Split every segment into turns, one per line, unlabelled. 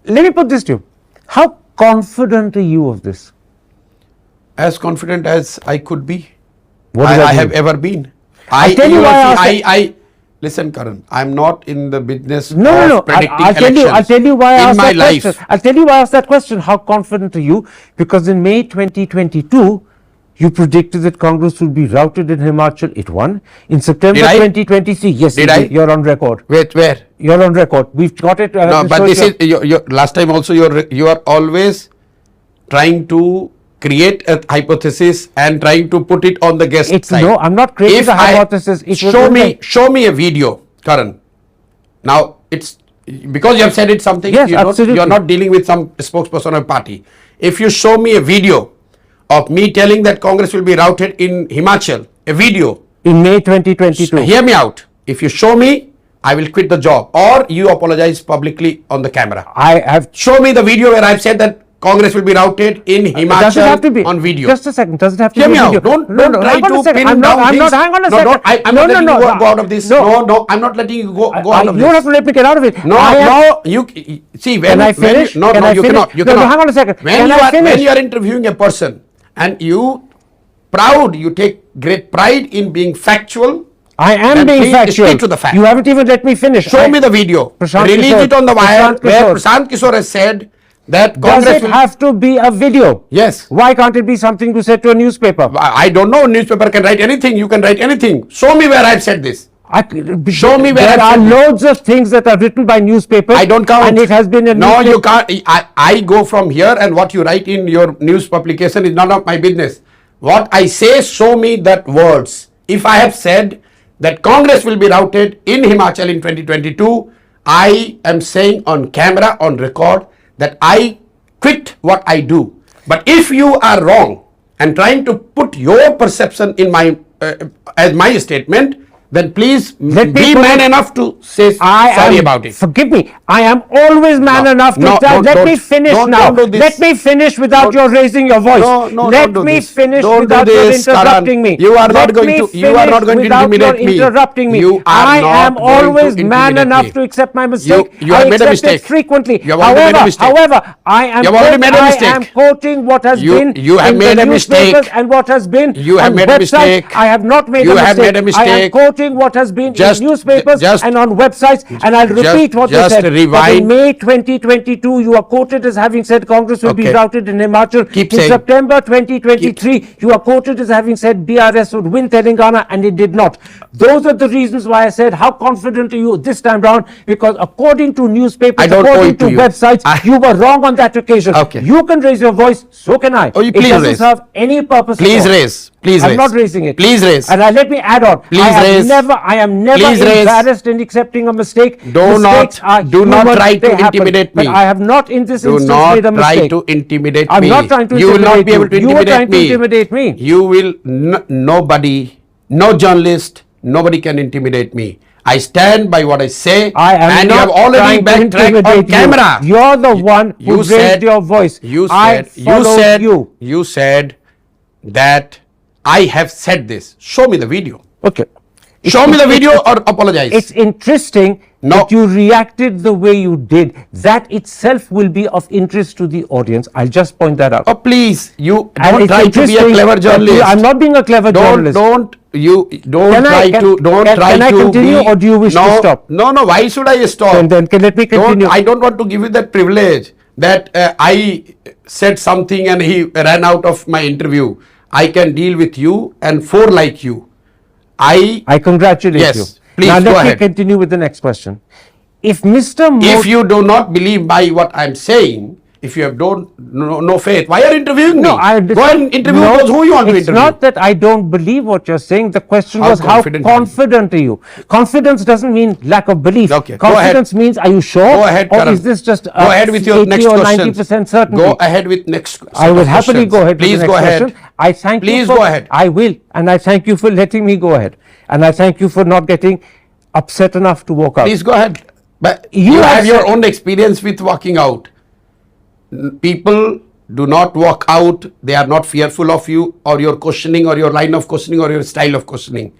Let me put this to you. How confident are you of this?
As confident as I could be.
What does that
I
mean?
have ever been.
I'll tell you why
I listen, Karan. I'm not in the business
No.
of predicting
I'll
elections.
tell you why I
in
asked
my
that
life.
question. I'll tell you why I asked that question. How confident are you? Because in May 2022, you predicted that Congress would be routed in Himachal. It won. In September
Did I?
2023, yes,
Did
you
I?
did. You're on record.
Wait, where?
You're on record. We've got it.
No, but this is your last time also. You are always trying to create a hypothesis and trying to put it on the guest
It's
side.
no, I'm not creating
If
a
I-
hypothesis. It was
show
in
me,
the-
show me a video, Karan. Now it's because you have said it something.
Yes,
You are not dealing with some spokesperson of a party. If you show me a video of me telling that Congress will be routed in Himachal, a video.
in May 2022.
Hear me out. If you show me, I will quit the job, or you apologize publicly on the camera.
I have.
Show me the video where I've said that Congress will be routed in
Does it
Himachal
have to be
on video.
Just a second. Does it have to
Hear
be
me
a
out.
video?
Don't try
hang on a
to
second.
pin
I'm
down
not.
things.
Hang on a
No,
second.
don't. I'm not letting you go out of this. No, I'm not letting you go out of
You don't have
this.
to let me get out of it.
No,
I am-
no, you see when
Can I
when
finish?
you, no,
Can
no,
I
you
finish?
cannot. You
No,
cannot.
hang on a second.
When
Can
you
I
are
finish?
when you are interviewing a person and you proud, you take great pride in being factual.
I am
then
being
please
factual.
stick to the fact.
You haven't even let me finish.
Show me the video.
Prashant
Release
Kishore.
it on the wire
Prashant
where
Kishore.
Prashant Kishore has said that
Does
Congress
it
will.
have to be a video?
Yes.
Why can't it be something you said to a newspaper?
I don't know. Newspaper can write anything. You can write anything. Show me where I've said this. Show me where
there
I've
are
said this.
loads of things that are written by newspapers.
I don't count.
And it has been a
No,
newspaper.
you can't. I go from here, and what you write in your news publication is none of my business. What I say, show me that words. If I have said that Congress will be routed in Himachal in 2022, I am saying on camera, on record, that I quit what I do. But if you are wrong and trying to put your perception in my as my statement, then please
Let me
be
put
man
it-
enough to say sorry about it.
Forgive me. I am always man
No,
enough to
no,
tell. Let me
don't-
finish
don't
now.
do this.
Let me finish without
Don't-
your raising your voice.
No,
Let
don't do
me
this.
finish
Don't do
without your
this,
interrupting
Karan.
me.
You are not
Let
going
me
to- you are not
finish
going to
without your
intimidate me.
interrupting me.
You are
I
not
am
going to
always man
intimidate
enough
me.
to accept my mistake.
You have
I
made a
accept it
mistake.
frequently.
You have already made a mistake.
However, I am.
You have already made a
I
mistake.
am quoting what has
You-
been
you have
in
made
the
a mistake.
newspapers and what has been
You have
on
made a
websites.
mistake.
I have not made
You
a
have
mistake.
made a
I am
mistake.
quoting what has been
Just-
in newspapers
just-
and on websites, and I'll repeat what they
just
said. That
rewind.
in May 2022, you are quoted as having said Congress will be
Okay.
routed in Himachal.
Keep
in
saying.
September 2023, you are quoted as having said BRS would win Telangana, and it did not. Those are the reasons why I said, how confident are you this time round? Because according to newspapers,
I don't owe
according
it to
to
you.
websites, you were wrong on that occasion.
Okay.
You can raise your voice, so can I.
Oh, you
It
please
doesn't
raise.
serve any purpose at
Please
all.
raise. Please
I'm
raise.
not raising it.
Please raise.
And let me add on.
Please
I
raise.
am never
Please raise.
embarrassed in accepting a mistake.
Do
Mistakes
not-
are
do not
human,
try to
they happen.
intimidate me.
But I have not in this
Do
instance
not
made a
try
mistake.
to intimidate
I'm
me.
not trying to
You will not
intimidate
be able to
you. You were trying
intimidate
to
me.
intimidate me.
You will nobody, no journalist, nobody can intimidate me. I stand by what I say,
I am
and
not
you have already
trying to
backtracked on
intimidate you.
camera.
You're the one who raised your voice.
You
I
said,
followed you.
you said that I have said this. Show me the video.
Okay.
Show me the video or apologize.
It's interesting
No.
that you reacted the way you did. That itself will be of interest to the audience. I'll just point that out.
Oh, please, you
And
don't
it's
try to be a
interesting
clever
that
journalist.
I'm not being a clever journalist.
Don't
Can I continue or do you wish to stop?
No, why should I stop?
Then let me continue.
I don't want to give you that privilege that I said something and he ran out of my interview. I can deal with you and four like you.
I congratulate
Yes,
you.
please
now
go
let me
ahead.
continue with the next question. If Mr. Modi,
If you do not believe by what I'm saying, if you have no faith, why are you interviewing me?
no, I
Go and interview those who you want to
it's
interview.
not that I don't believe what you're saying. The question
How
was
confident
how
are you?
confident are you? Confidence doesn't mean lack of belief.
Okay, go
Confidence means are you sure?
Go ahead,
or
Karan.
is this just
Go ahead with your
80
next
or
questions.
90% certainty?
Go ahead with next. set
I will
of
happily
questions.
go ahead
Please
with the
go
next
ahead.
question. I thank
Please
you for,
go ahead.
I will, and I thank you for letting me go ahead. And I thank you for not getting upset enough to walk out.
Please go ahead. But
You
you
have
have your
said-
own experience with walking out. People do not walk out. They are not fearful of you or your questioning or your line of questioning or your style of questioning.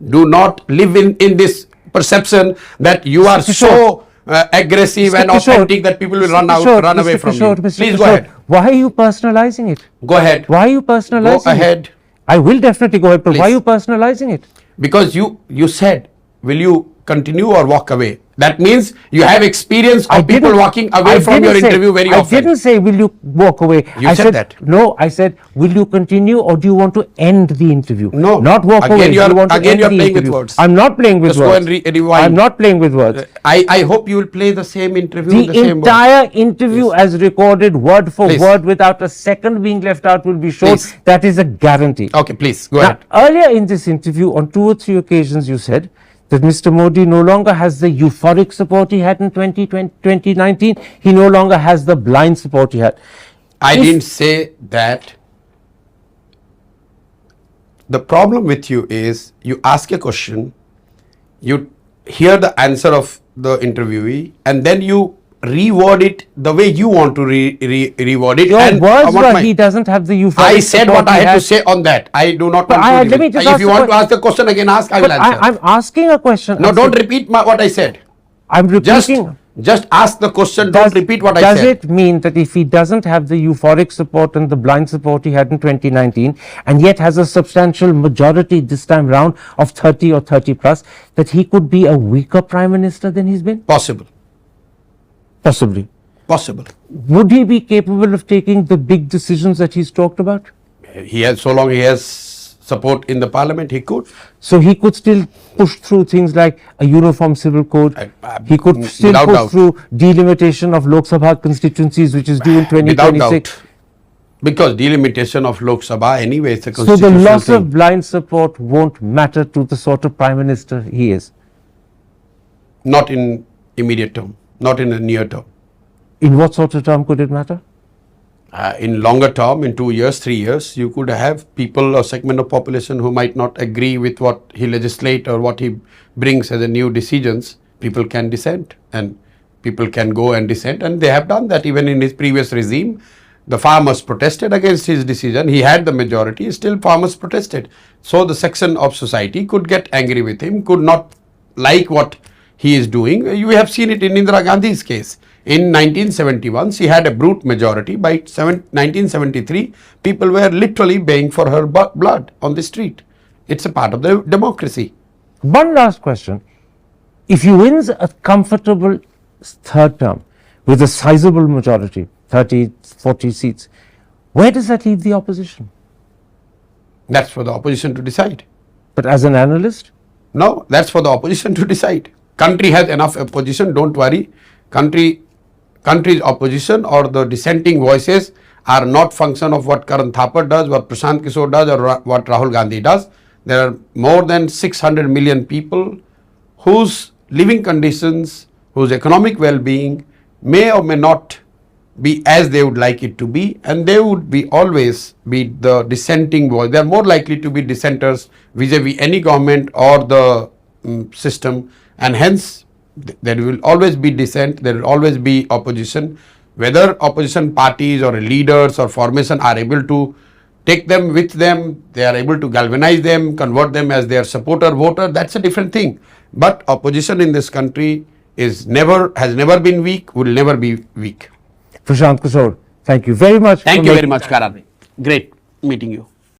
Do not live in this perception that you are
Mr.
so aggressive and
Mr. Kishore,
authentic that people will run out,
Kishore,
run away
Mr.
from
Kishore,
you.
Mr.
Please go
Kishore,
ahead.
Why are you personalizing it?
Go ahead.
Why are you personalizing
Go ahead.
it? I will definitely go ahead, but why are
Please.
you personalizing it?
Because you said, will you continue or walk away? That means you have experience of people
didn't-
walking
I
away from
didn't
your
say-
interview very often.
I didn't say, will you walk away?
You
I
said that.
No, I said, will you continue or do you want to end the interview?
No.
Not walk
Again,
away.
you are-
Do you want to
again
end
you are
the
playing with
interview?
words.
I'm not playing with
Just go
words.
and rewind.
I'm not playing with words.
I hope you will play the same interview in
The
the same way.
entire interview as recorded word for
Please.
word without a second being left out will be shown.
Please.
That is a guarantee.
Okay, please, go
Now,
ahead.
earlier in this interview, on 2 or 3 occasions, you said that Mr. Modi no longer has the euphoric support he had in 2019. He no longer has the blind support he had.
I
If-
didn't say that. The problem with you is you ask a question, you hear the answer of the interviewee, and then you reword it the way you want to reword it.
Your
and
words
I want
were
my-
he doesn't have the euphoric
I said
support
what I
he
had to
has.
say on that. I do not
But
want
I-
to.
let me
repeat.
just
If
ask
you
a
want to
que-
ask the question again, ask. I will
But
answer.
I'm asking a question.
No,
I'm
don't
saying-
repeat what I said.
I'm
Just
repeating.
ask the question. Don't repeat what I
Does
said.
it mean that if he doesn't have the euphoric support and the blind support he had in 2019 and yet has a substantial majority this time round of 30 or 30 plus, that he could be a weaker prime minister than he's been?
Possible.
Possibly.
Possible.
Would he be capable of taking the big decisions that he's talked about?
He has, so long he has support in the parliament, he could.
So he could still push through things like a uniform civil code. He could still
without
push
doubt.
through delimitation of Lok Sabha constituencies, which is due in
Without
2026.
doubt. Because delimitation of Lok Sabha anyway is a
So the
constitutional
loss
thing.
of blind support won't matter to the sort of prime minister he is.
Not in immediate term, not in the near term.
In what sort of term could it matter?
In longer term, in 2 years, 3 years, you could have people or segment of population who might not agree with what he legislate or what he brings as a new decisions. People can dissent and people can go and dissent, and they have done that even in his previous regime. The farmers protested against his decision. He had the majority, still farmers protested. So the section of society could get angry with him, could not like what he is doing. You have seen it in Indira Gandhi's case. In 1971, she had a brute majority. By 1973, people were literally baying for her blood on the street. It's a part of the democracy.
One last question. If he wins a comfortable third term with a sizable majority, 30, 40 seats, where does that leave the opposition?
That's for the opposition to decide.
But as an analyst,
No, that's for the opposition to decide. Country has enough opposition, don't worry. Country's opposition or the dissenting voices are not function of what Karan Thapar does, what Prashant Kishore does, or what Rahul Gandhi does. There are more than 600 million people whose living conditions, whose economic well-being may or may not be as they would like it to be, and they would be always be the dissenting voice. They are more likely to be dissenters vis-a-vis any government or the system, and hence there will always be dissent, there will always be opposition. Whether opposition parties or leaders or formation are able to take them with them, they are able to galvanize them, convert them as their supporter, voter, that's a different thing. But opposition in this country has never been weak, will never be weak.
Prashant Kishore, thank you very much.
Thank
for
you
making
very much, Karan. Great meeting you.